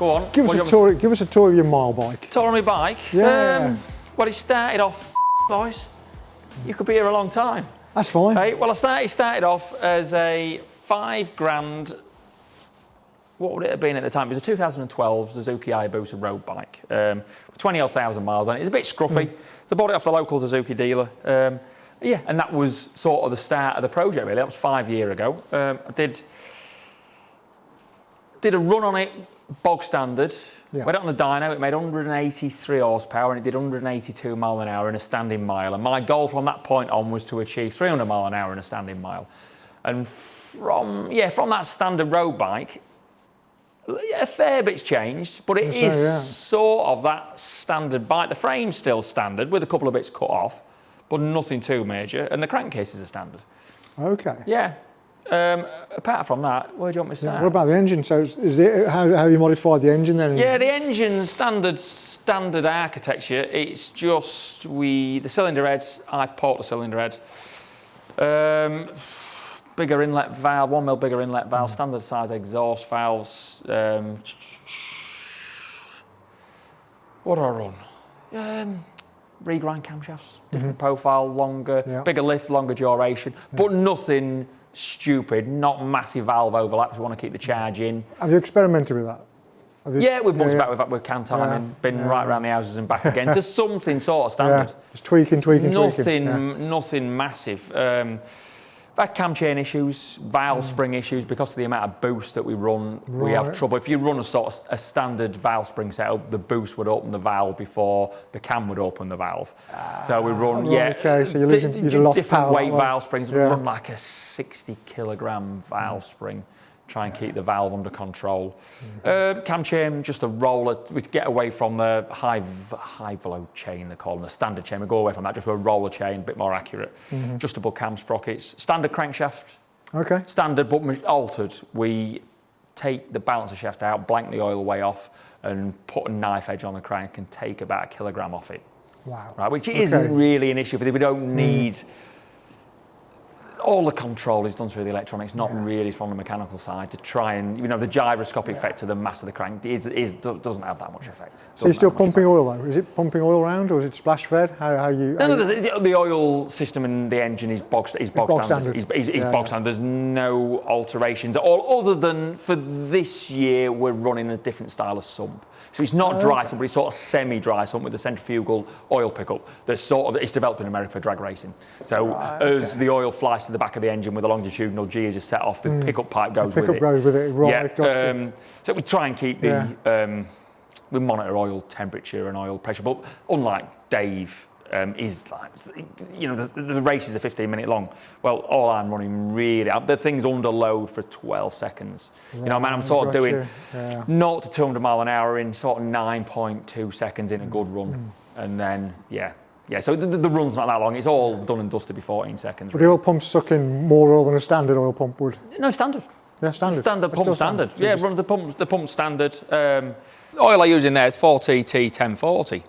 Go on. Give us a tour. Give us a tour of your mile bike. Tour on my bike. Yeah. Well, it started off, boys. You could be here a long time. That's fine. Hey, well, it started off as a $5,000. What would it have been at the time? It was a 2012 Suzuki Hayabusa road bike, 20-odd thousand miles on it. It's a bit scruffy. So I bought it off the local Suzuki dealer. Yeah, and that was sort of the start of the project, really. That was 5 years ago. I did a run on it, bog standard. Yeah. Went it on the dyno, it made 183 horsepower and it did 182 mile an hour in a standing mile. And my goal from that point on was to achieve 300 mile an hour in a standing mile. And from that standard road bike, a fair bit's changed, but it is sort of that standard bike. The frame's still standard with a couple of bits cut off, but nothing too major. And the crankcases are standard. Okay. Yeah. Apart from that, where do you want me to start? What about the engine? So is it how you modified the engine then? Yeah, the engine's standard architecture. It's just the cylinder heads. I port the cylinder head. Bigger inlet valve, 1 mil bigger inlet valve, standard size exhaust valves. What do I run? Regrind camshafts, different profile, longer, bigger lift, longer duration, but nothing stupid, not massive valve overlaps. We want to keep the charge in. Have you experimented with that? We've mucked about with cam timing, been right around the houses and back again to something sort of standard. Just tweaking. Nothing massive. We've had cam chain issues, valve spring issues because of the amount of boost that we run. We have trouble. If you run a standard valve spring setup, the boost would open the valve before the cam would open the valve. So we run, okay, so you'd lost different power weight valve springs. We run like a 60 kilogram valve spring. Try and keep the valve under control. Cam chain, just a roller. We get away from the high flow chain, they call them, the standard chain. We go away from that, just a roller chain, a bit more accurate. Adjustable cam sprockets, standard crankshaft. Okay. Standard, but altered. We take the balancer shaft out, blank the oil away off, and put a knife edge on the crank and take about 1 kilogram off it. Wow. Right, which isn't really an issue for it. We don't need. All the control is done through the electronics, not really from the mechanical side, to try and, the gyroscopic effect to the mass of the crank doesn't have that much effect. So you're still pumping oil though? Is it pumping oil around or is it splash fed? The oil system in the engine is bog standard. Bog standard. There's no alterations at all, other than for this year we're running a different style of sump. So it's not dry sump, but it's sort of semi-dry sump with a centrifugal oil pickup that's it's developed in America for drag racing. So as the oil flies to the back of the engine with a longitudinal G as you set off, the pickup pipe goes with it. Pickup goes with it, right? Gotcha. So we try and keep we monitor oil temperature and oil pressure, but unlike Dave, is like, the races are 15 minutes long. Well, all I'm running really, the thing's under load for 12 seconds. I'm sort of doing 0 to 200 mile an hour in sort of 9.2 seconds in a good run. And then, so the run's not that long. It's all done and dusted be 14 seconds. But the oil pump's sucking more oil than a standard oil pump would? No, standard. Yeah, standard. Pump standard. Yeah, run the pump standard. Oil I use in there is 4TT 1040.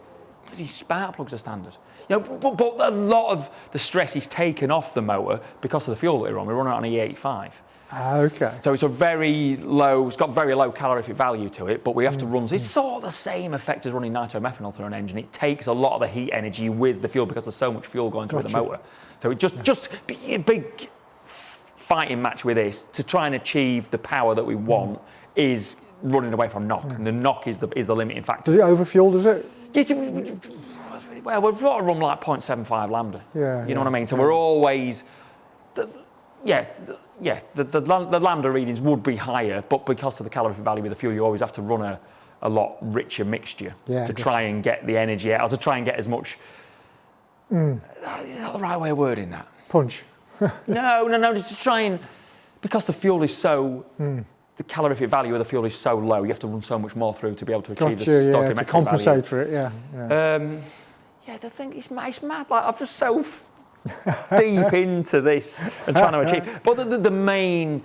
These spark plugs are standard. But a lot of the stress is taken off the motor because of the fuel that we run. We run it on E85. Okay. So it's got very low calorific value to it, but we have to run. So it's sort of the same effect as running nitromethanol through an engine. It takes a lot of the heat energy with the fuel because there's so much fuel going through the motor. So it just be a big fighting match with this to try and achieve the power that we want is running away from knock, and the knock is the limiting factor. Does it overfuel? Does it? Yes. Well, we've got to run like 0.75 lambda. You know what I mean? So we're always, the lambda readings would be higher, but because of the calorific value of the fuel, you always have to run a lot richer mixture to try and get the energy out, or to try and get as much. Is that the right way of wording that? Punch. No, to try and, because the fuel is so. The calorific value of the fuel is so low, you have to run so much more through to be able to achieve the stoichiometric to compensate value. For it, the thing is, it's mad. Like, I'm just so deep into this and trying to achieve. But the main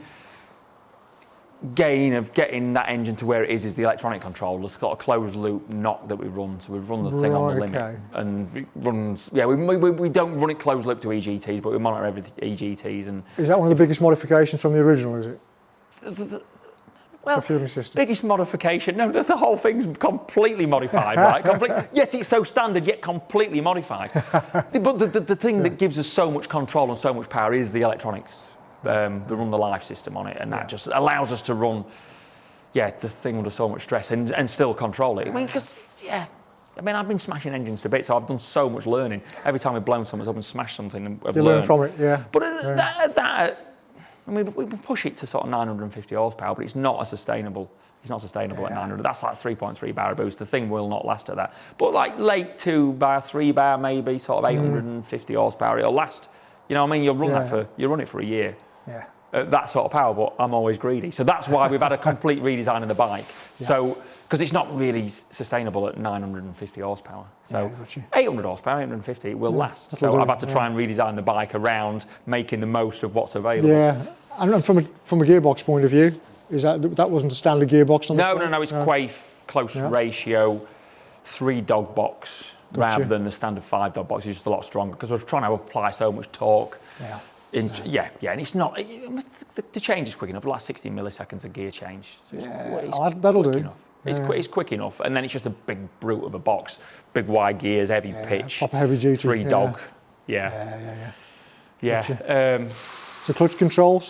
gain of getting that engine to where it is the electronic control. It's got a closed loop knock that we run, so we run the thing on the limit, and it runs. Yeah, we don't run it closed loop to EGTs, but we monitor every EGTs. And is that one of the biggest modifications from the original? Is it? the fueling system. Biggest modification. No, the whole thing's completely modified, right? Yet it's so standard, yet completely modified. But the thing that gives us so much control and so much power is the electronics. They run the live system on it, and that just allows us to run, the thing under so much stress and still control it. I mean, because, I've been smashing engines to bits, so I've done so much learning. Every time we've blown something up and smashed something, I've You learn from it, yeah. But we can push it to sort of 950 horsepower, but it's not sustainable. It's not sustainable at 900. That's like 3.3 bar boost. The thing will not last at that. But like late 2 bar, 3 bar, maybe sort of 850 horsepower, it'll last. You know what I mean? You'll run it for a year. Yeah. That sort of power, but I'm always greedy. So that's why we've had a complete redesign of the bike. Yeah. So, because it's not really sustainable at 950 horsepower. So 800 horsepower, 850, it will last. So I've had to try and redesign the bike around making the most of what's available. Yeah, and from a gearbox point of view, is that wasn't a standard gearbox on No, it's Quaife, close ratio, 3-dog box, rather than the standard 5-dog box. It's just a lot stronger because we're trying to apply so much torque. Yeah. And it's not, the change is quick enough, like 60 milliseconds of gear change. So that'll do. Enough. It's quick enough, and then it's just a big brute of a box, big wide gears, heavy pitch, proper heavy duty, 3-dog. So clutch control,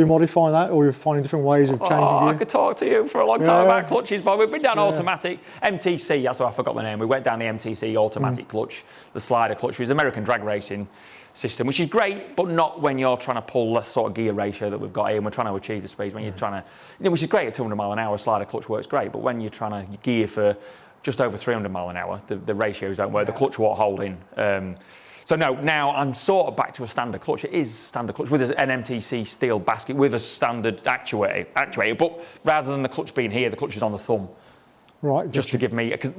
you modify that, or you're finding different ways of changing gear? I could talk to you for a long time about clutches, but we've been down automatic. MTC, that's what I forgot the name. We went down the MTC automatic clutch, the slider clutch, which is American drag racing system, which is great, but not when you're trying to pull the sort of gear ratio that we've got here and we're trying to achieve the speeds. When you're trying to, which is great at 200 mile an hour, slider clutch works great, but when you're trying to gear for just over 300 mile an hour, the ratios don't work, the clutch won't hold in. So no, now I'm sort of back to a standard clutch. It is standard clutch with an MTC steel basket with a standard actuator, but rather than the clutch being here, the clutch is on the thumb. Right. Just to give me, because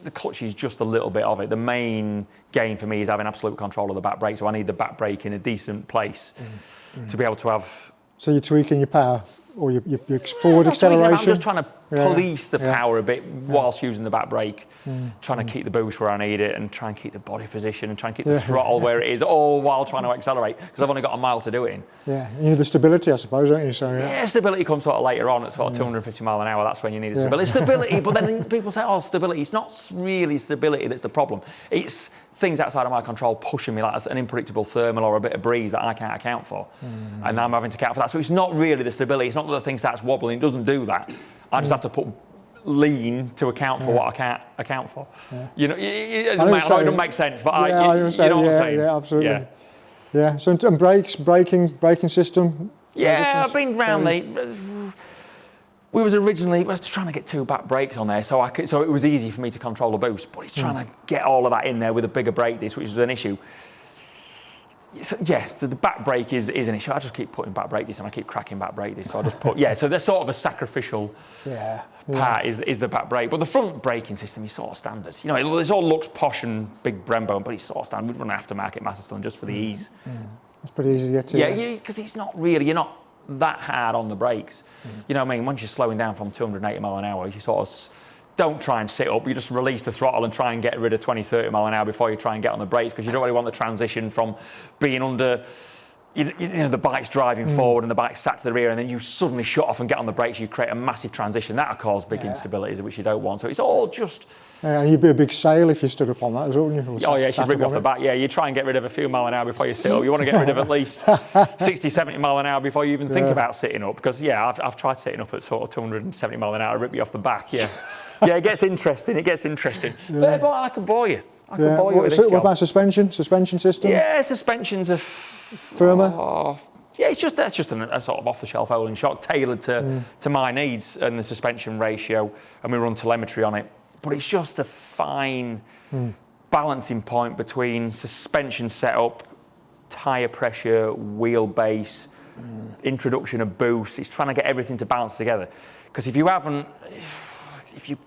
the clutch is just a little bit of it. The main gain for me is having absolute control of the back brake, so I need the back brake in a decent place to be able to have. So you're tweaking your power or your forward acceleration? I'm just trying to police the power a bit whilst using the back brake, trying to keep the boost where I need it and try and keep the body position and try and keep the throttle where it is, all while trying to accelerate, because I've only got a mile to do it in. Yeah, you need the stability, I suppose, don't you? So, stability comes sort of later on at sort of 250 mile an hour. That's when you need stability. But then people say, stability. It's not really stability that's the problem. It's things outside of my control pushing me, like an unpredictable thermal or a bit of breeze that I can't account for. And I'm having to account for that. So it's not really the stability. It's not that the thing starts wobbling. It doesn't do that. I just have to put lean to account for what I can't account for. You know, it doesn't make sense, but you know what I'm saying. Yeah, absolutely. Yeah. So and braking system. Yeah, I've been round we was originally trying to get 2 back brakes on there, so it was easy for me to control the boost. But it's trying to get all of that in there with a bigger brake disc, which is an issue. So the back brake is an issue. I just keep putting back brake disc and I keep cracking back brake disc. So I just put so there's sort of a sacrificial part is the back brake. But the front braking system is sort of standard. You know, it all looks posh and big Brembo, but it's sort of standard. We'd run an aftermarket master cylinder just for the ease. It's pretty easy to get to. Yeah, because it's not really, you're not that hard on the brakes. You know what I mean? Once you're slowing down from 280 mile an hour, you sort of don't try and sit up. You just release the throttle and try and get rid of 20, 30 mile an hour before you try and get on the brakes, because you don't really want the transition from being under, you know, the bike's driving forward and the bike's sat to the rear, and then you suddenly shut off and get on the brakes. You create a massive transition. That'll cause big instabilities, which you don't want. So it's all just. Yeah, and you'd be a big sail if you stood up on that as well, wouldn't you? Oh yeah, she'd rip off the back. Yeah, you try and get rid of a few mile an hour before you sit up. You want to get rid of at least 60, 70 mile an hour before you even think about sitting up, because I've tried sitting up at sort of 270 mile an hour, rip you off the back. Yeah, it gets interesting. But I can bore you. I can bore you with this job. What about suspension system? Yeah, suspensions are firmer. That's just a sort of off-the-shelf Olin shock tailored to my needs and the suspension ratio, and we run telemetry on it. But it's just a fine balancing point between suspension setup, tyre pressure, wheelbase, introduction of boost. It's trying to get everything to balance together. Because if you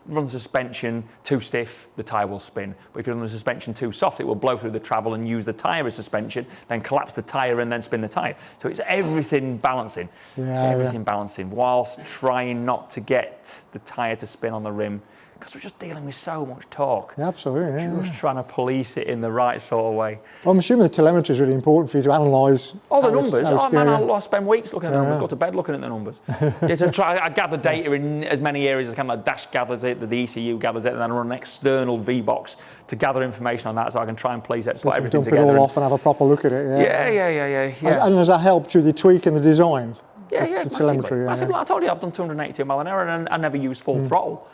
run suspension too stiff, the tyre will spin. But if you run the suspension too soft, it will blow through the travel and use the tyre as suspension, then collapse the tyre and then spin the tyre. So it's everything balancing. Balancing whilst trying not to get the tyre to spin on the rim, because we're just dealing with so much torque. Yeah, absolutely. Yeah, Just trying to police it in the right sort of way. Well, I'm assuming the telemetry is really important for you to analyse. Oh, the numbers. Oh, man, I spend weeks looking at the numbers, go to bed looking at the numbers. I gather data in as many areas as I can, like Dash gathers it, the ECU gathers it, and then I run an external V-box to gather information on that so I can try and place it, So put you everything dump together. it all off and have a proper look at it. Yeah. And has that helped with the tweak and the design? Yeah, The telemetry, massively. I told you I've done 282 mile an hour and I never used full throttle.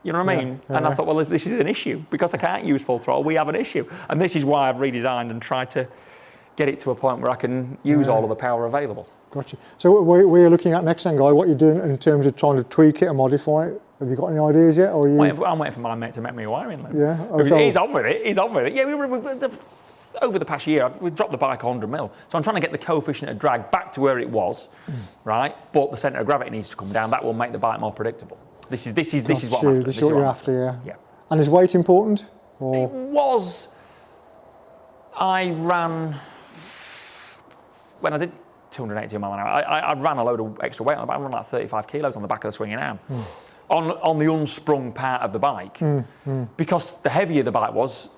You know what I mean? And I thought, well, this is an issue. Because I can't use full throttle, we have an issue. And this is why I've redesigned and tried to get it to a point where I can use all of the power available. Gotcha. So what are you looking at next then, Guy? What are you doing in terms of trying to tweak it and modify it? Have you got any ideas yet? Or are you... I'm waiting for my mate to make me a wiring loop. Yeah? Oh, He's on with it. Yeah, over the past year, we've dropped the bike 100 mil. So I'm trying to get the coefficient of drag back to where it was, right? But the centre of gravity needs to come down. That will make the bike more predictable. This is what I'm after. This is what you're after, yeah. And is weight important? Or? It was. I ran, when I did 282 mile an hour, I ran a load of extra weight on the bike. I ran like 35 kilos on the back of the swinging arm. On the unsprung part of the bike. Because the heavier the bike was,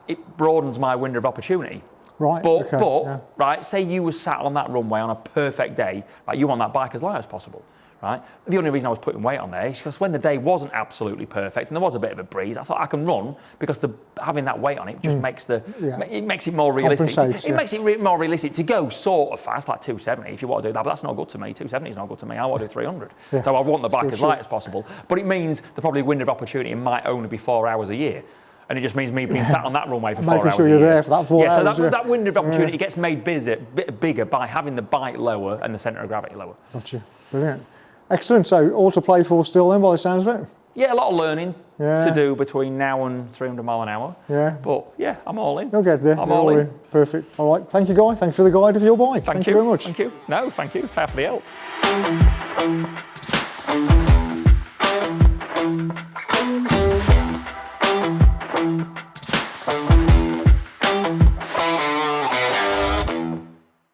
it broadens my window of opportunity. Right, right, say you were sat on that runway on a perfect day, right, you want that bike as light as possible, right? The only reason I was putting weight on there is because when the day wasn't absolutely perfect and there was a bit of a breeze, I thought I can run because having that weight on it just makes it makes it more realistic. It makes it more realistic to go sort of fast, like 270 if you want to do that, but that's not good to me. 270 is not good to me. I want to do 300. So I want the bike as light as possible, but it means the probably window of opportunity might only be 4 hours a year. And it just means me being sat on that runway for 4 hours. Making sure you're there for that 4 hours. So that window of opportunity gets made bigger by having the bike lower and the centre of gravity lower. Gotcha. Brilliant. Excellent. So all to play for still then, by the sounds of it? Yeah, a lot of learning to do between now and 300 mile an hour. Yeah. But yeah, I'm all in. You'll get there. I'm all in. Perfect. All right. Thank you, Guy. Thanks for the guide of your bike. Thank you very much. Thank you. No, thank you. Time for the help.